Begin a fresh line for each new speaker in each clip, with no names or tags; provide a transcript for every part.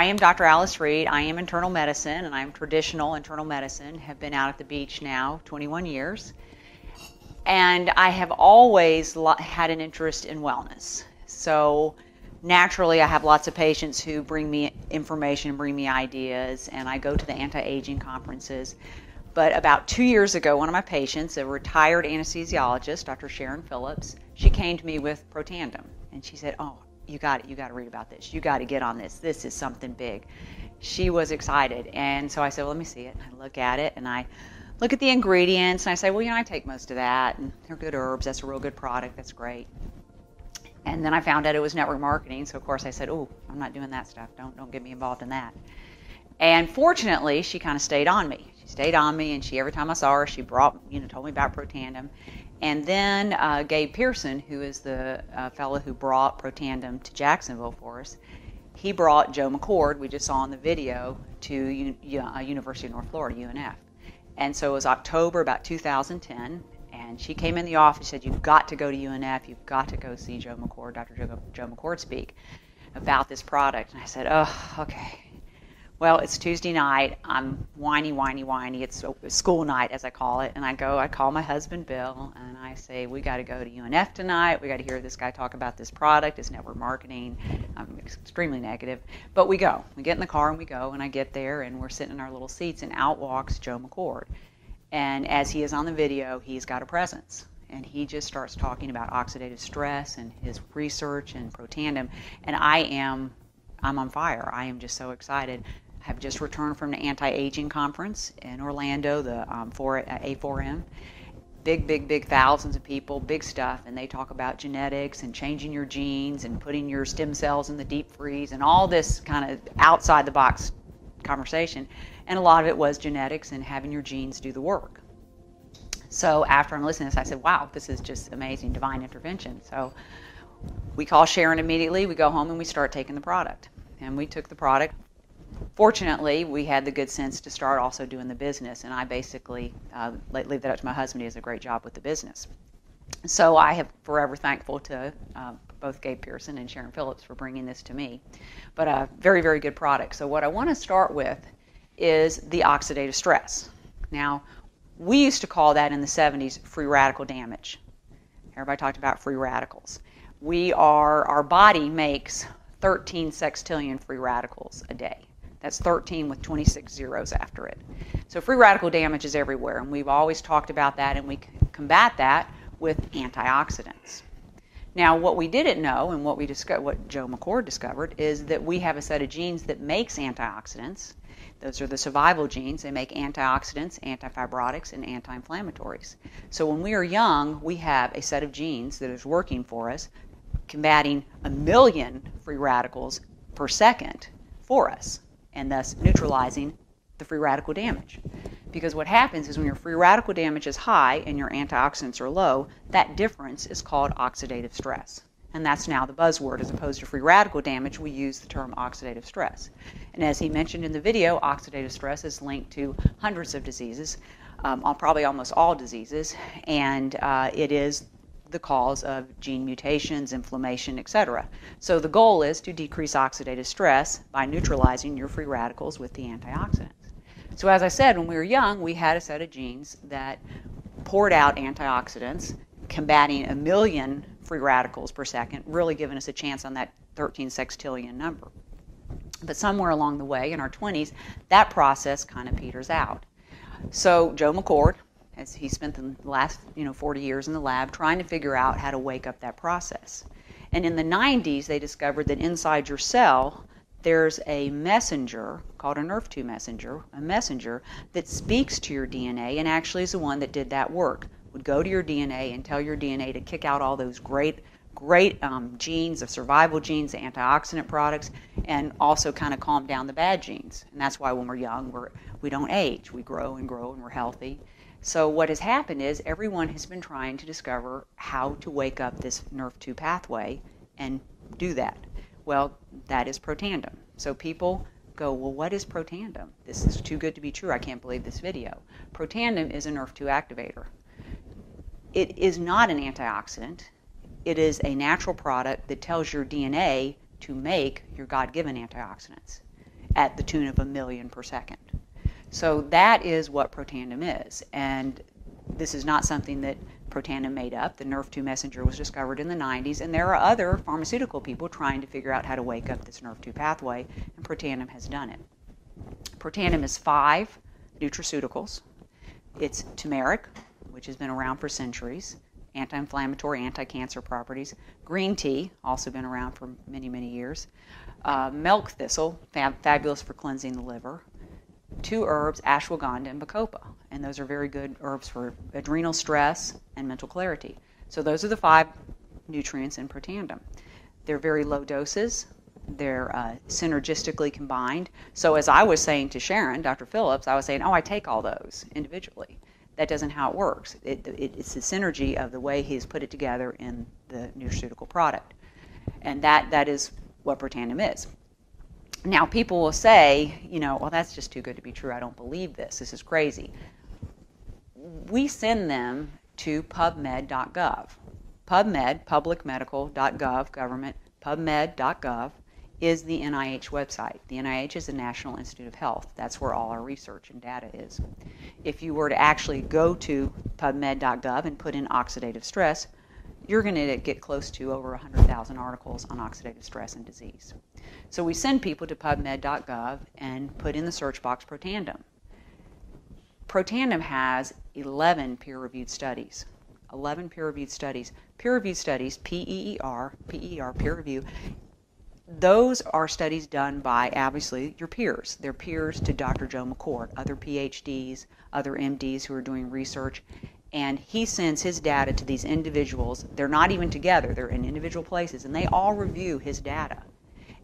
I am Dr. Alice Reed. I am internal medicine, and I'm traditional internal medicine. Have been out at the beach now 21 years. And I have always had an interest in wellness. So naturally, I have lots of patients who bring me information, bring me ideas, and I go to the anti-aging conferences. But about 2 years ago, one of my patients, a retired anesthesiologist, Dr. Sharon Phillips, she came to me with Protandim. And she said, oh, you got to read about this. You got to get on this. This is something big. She was excited. And so I said, well, let me see it. And I look at it, and I look at the ingredients, and I say, well, I take most of that, and they're good herbs. That's a real good product. That's great. And then I found out it was network marketing. So, of course, I said, oh, I'm not doing that stuff. Don't get me involved in that. And fortunately, she kind of stayed on me. She stayed on me, and every time I saw her, she told me about Protandim. And then Gabe Pearson, who is the fellow who brought Protandim to Jacksonville for us, he brought Joe McCord, we just saw in the video, to University of North Florida, UNF. And so it was October about 2010, and she came in the office and said, you've got to go to UNF, you've got to go see Joe McCord, Dr. Joe McCord speak about this product. And I said, oh, okay. Well, it's Tuesday night. I'm whiny. It's school night, as I call it. And I call my husband, Bill, and I say, we got to go to UNF tonight. We got to hear this guy talk about this product, his network marketing. I'm extremely negative. But we go. We get in the car and we go. And I get there, and we're sitting in our little seats, and out walks Joe McCord. And as he is on the video, he's got a presence. And he just starts talking about oxidative stress and his research and Protandim. And I'm on fire. I am just so excited. Have just returned from the anti-aging conference in Orlando, the A4M. Big, thousands of people, big stuff, and they talk about genetics and changing your genes and putting your stem cells in the deep freeze and all this kind of outside the box conversation. And a lot of it was genetics and having your genes do the work. So after I'm listening to this, I said, wow, this is just amazing, divine intervention. So we call Sharon immediately, we go home, and we start taking the product. And we took the product. Fortunately, we had the good sense to start also doing the business, and I basically leave that up to my husband. He does a great job with the business. So I am forever thankful to both Gabe Pearson and Sharon Phillips for bringing this to me. But a very, very good product. So what I want to start with is the oxidative stress. Now, we used to call that in the 70s free radical damage. Everybody talked about free radicals. Our body makes 13 sextillion free radicals a day. That's 13 with 26 zeros after it. So free radical damage is everywhere, and we've always talked about that, and we combat that with antioxidants. Now, what we didn't know, and what Joe McCord discovered, is that we have a set of genes that makes antioxidants. Those are the survival genes. They make antioxidants, antifibrotics, and anti-inflammatories. So when we are young, we have a set of genes that is working for us, combating 1 million free radicals per second for us, and thus neutralizing the free radical damage. Because what happens is when your free radical damage is high and your antioxidants are low, that difference is called oxidative stress. And that's now the buzzword. As opposed to free radical damage, we use the term oxidative stress. And as he mentioned in the video, oxidative stress is linked to hundreds of diseases, probably almost all diseases, and it is the cause of gene mutations, inflammation, etc. So the goal is to decrease oxidative stress by neutralizing your free radicals with the antioxidants. So as I said, when we were young, we had a set of genes that poured out antioxidants, combating 1 million free radicals per second, really giving us a chance on that 13 sextillion number. But somewhere along the way, in our 20s, that process kind of peters out. So Joe McCord, as he spent the last 40 years in the lab trying to figure out how to wake up that process. And in the 90s, they discovered that inside your cell, there's a messenger called a NRF2 messenger, a messenger that speaks to your DNA and actually is the one that did that work. Would go to your DNA and tell your DNA to kick out all those great genes, the survival genes, the antioxidant products, and also kind of calm down the bad genes. And that's why when we're young, we don't age. We grow and we're healthy. So what has happened is everyone has been trying to discover how to wake up this NRF2 pathway and do that. Well, that is Protandim. So people go, well, what is Protandim? This is too good to be true. I can't believe this video. Protandim is a NRF2 activator. It is not an antioxidant. It is a natural product that tells your DNA to make your God-given antioxidants. at the tune of 1 million per second. So that is what Protandim is. And this is not something that Protandim made up. The Nrf2 messenger was discovered in the 90s, and there are other pharmaceutical people trying to figure out how to wake up this Nrf2 pathway, and Protandim has done it. Protandim is 5 nutraceuticals. It's turmeric, which has been around for centuries, anti-inflammatory, anti-cancer properties. Green tea, also been around for many, many years. Milk thistle, fabulous for cleansing the liver. 2 herbs, ashwagandha and bacopa, and those are very good herbs for adrenal stress and mental clarity. So those are the 5 nutrients in Protandim. They're very low doses. They're synergistically combined. So as I was saying to Sharon, Dr. Phillips, I was saying, oh, I take all those individually. That doesn't how it works. It's the synergy of the way he's put it together in the nutraceutical product. And that is what Protandim is. Now, people will say, you know, well, that's just too good to be true. I don't believe this. This is crazy. We send them to pubmed.gov. PubMed, publicmedical.gov, government, pubmed.gov is the NIH website. The NIH is the National Institute of Health. That's where all our research and data is. If you were to actually go to pubmed.gov and put in oxidative stress, you're going to get close to over 100,000 articles on oxidative stress and disease. So we send people to pubmed.gov and put in the search box Protandim. Protandim has 11 peer-reviewed studies. 11 peer-reviewed studies. Peer-reviewed studies, P-E-E-R, peer review, those are studies done by, obviously, your peers. They're peers to Dr. Joe McCord, other PhDs, other MDs who are doing research, and he sends his data to these individuals. They're not even together. They're in individual places, and they all review his data.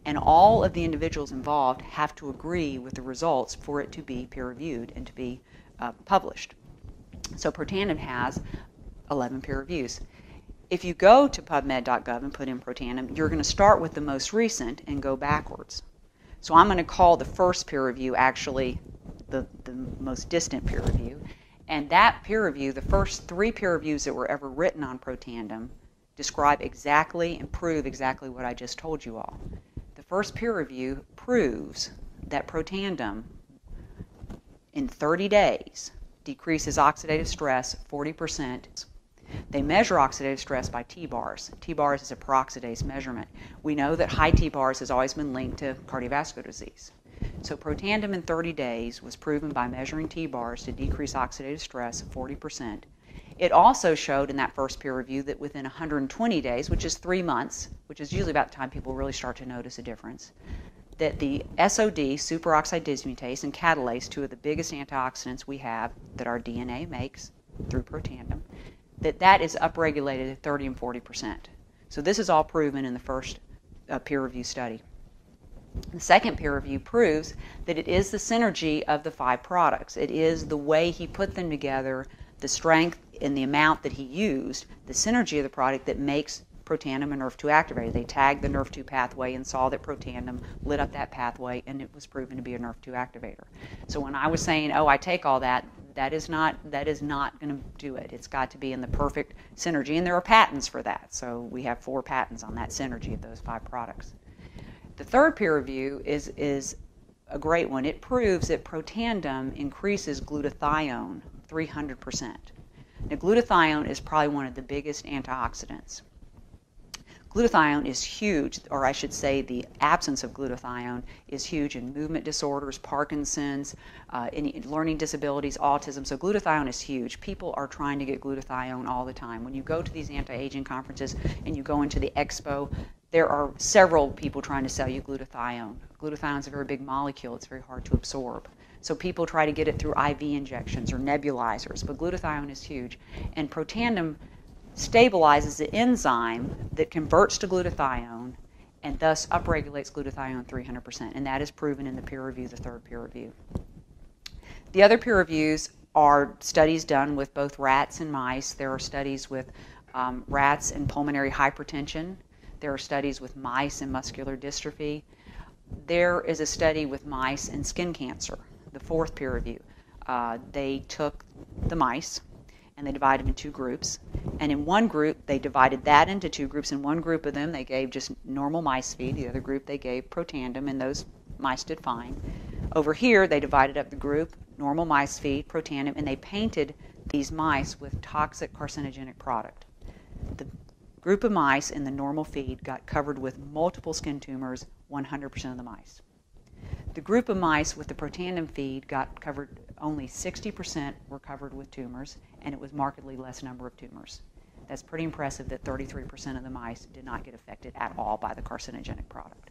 And all of the individuals involved have to agree with the results for it to be peer-reviewed and to be published. So Protandim has 11 peer reviews. If you go to pubmed.gov and put in Protandim, you're going to start with the most recent and go backwards. So I'm going to call the first peer review actually the most distant peer review. And that peer review, the first 3 peer reviews that were ever written on Protandim, describe exactly and prove exactly what I just told you all. The first peer review proves that Protandim, in 30 days, decreases oxidative stress 40%. They measure oxidative stress by T-bars. T-bars is a peroxidase measurement. We know that high T-bars has always been linked to cardiovascular disease. So Protandim in 30 days was proven by measuring T-bars to decrease oxidative stress 40%. It also showed in that first peer review that within 120 days, which is 3 months, which is usually about the time people really start to notice a difference, that the SOD, superoxide dismutase, and catalase, 2 of the biggest antioxidants we have that our DNA makes through Protandim, that is upregulated at 30 and 40%. So this is all proven in the first peer review study. The second peer review proves that it is the synergy of the 5 products. It is the way he put them together, the strength and the amount that he used, the synergy of the product that makes Protandim a Nrf2 activator. They tagged the Nrf2 pathway and saw that Protandim lit up that pathway, and it was proven to be a Nrf2 activator. So when I was saying, oh, I take all that, that is not going to do it. It's got to be in the perfect synergy, and there are patents for that. So we have 4 patents on that synergy of those 5 products. The third peer review is a great one. It proves that Protandim increases glutathione 300%. Now, glutathione is probably one of the biggest antioxidants. Glutathione is huge, or I should say the absence of glutathione is huge in movement disorders, Parkinson's, any learning disabilities, autism. So glutathione is huge. People are trying to get glutathione all the time. When you go to these anti-aging conferences and you go into the expo, there are several people trying to sell you glutathione. Glutathione is a very big molecule. It's very hard to absorb. So people try to get it through IV injections or nebulizers, but glutathione is huge. And Protandim stabilizes the enzyme that converts to glutathione and thus upregulates glutathione 300%, and that is proven in the peer review, the third peer review. The other peer reviews are studies done with both rats and mice. There are studies with rats and pulmonary hypertension. There are studies with mice and muscular dystrophy. There is a study with mice and skin cancer, the fourth peer review. They took the mice and they divided them in 2 groups. And in one group, they divided that into 2 groups. In one group of them, they gave just normal mice feed. The other group, they gave Protandim, and those mice did fine. Over here, they divided up the group, normal mice feed, Protandim, and they painted these mice with toxic carcinogenic product. The group of mice in the normal feed got covered with multiple skin tumors, 100% of the mice. The group of mice with the Protandim feed got covered, only 60% were covered with tumors, and it was markedly less number of tumors. That's pretty impressive that 33% of the mice did not get affected at all by the carcinogenic product.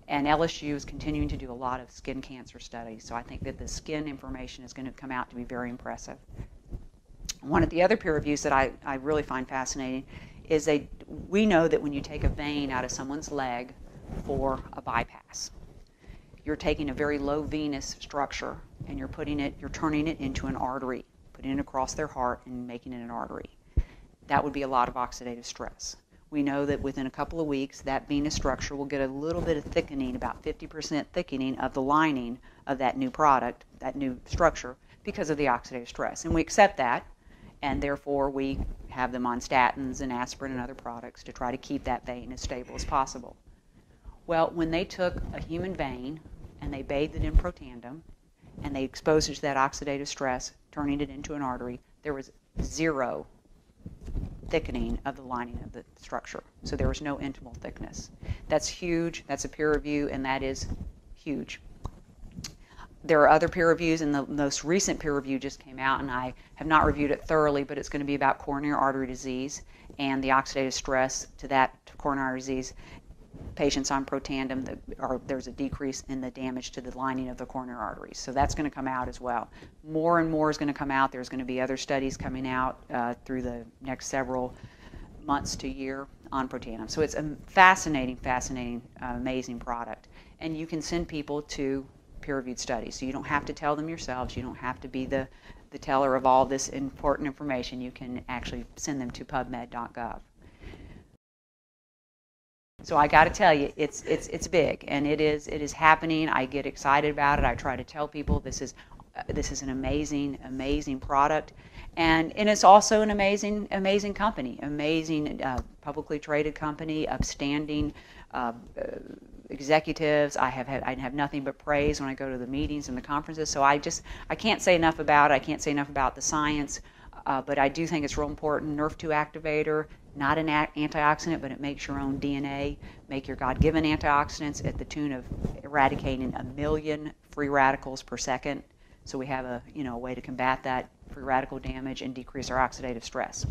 And LSU is continuing to do a lot of skin cancer studies, so I think that the skin information is going to come out to be very impressive. One of the other peer reviews that I really find fascinating is we know that when you take a vein out of someone's leg for a bypass, you're taking a very low venous structure and you're turning it into an artery, putting it across their heart and making it an artery. That would be a lot of oxidative stress. We know that within a couple of weeks, that venous structure will get a little bit of thickening, about 50% thickening of the lining of that new product, that new structure, because of the oxidative stress. And we accept that, and therefore we have them on statins and aspirin and other products to try to keep that vein as stable as possible. Well, when they took a human vein and they bathed it in Protandim and they exposed it to that oxidative stress, turning it into an artery, there was zero thickening of the lining of the structure. So there was no intimal thickness. That's huge. That's a peer review, and that is huge. There are other peer reviews, and the most recent peer review just came out, and I have not reviewed it thoroughly, but it's going to be about coronary artery disease and the oxidative stress to that coronary artery disease. Patients on Protandim, there's a decrease in the damage to the lining of the coronary arteries. So that's going to come out as well. More and more is going to come out. There's going to be other studies coming out through the next several months to year on Protandim. So it's a fascinating, amazing product. And you can send people to peer-reviewed studies. So you don't have to tell them yourselves. You don't have to be the teller of all this important information. You can actually send them to pubmed.gov. So I got to tell you, it's big, and it is happening. I get excited about it. I try to tell people this is an amazing product, and it's also an amazing company, amazing publicly traded company, upstanding executives. I have nothing but praise when I go to the meetings and the conferences. So I can't say enough about it. I can't say enough about the science, but I do think it's real important. NRF2 activator. Not an antioxidant, but it makes your own DNA, make your God-given antioxidants at the tune of eradicating 1 million free radicals per second. So we have a way to combat that free radical damage and decrease our oxidative stress.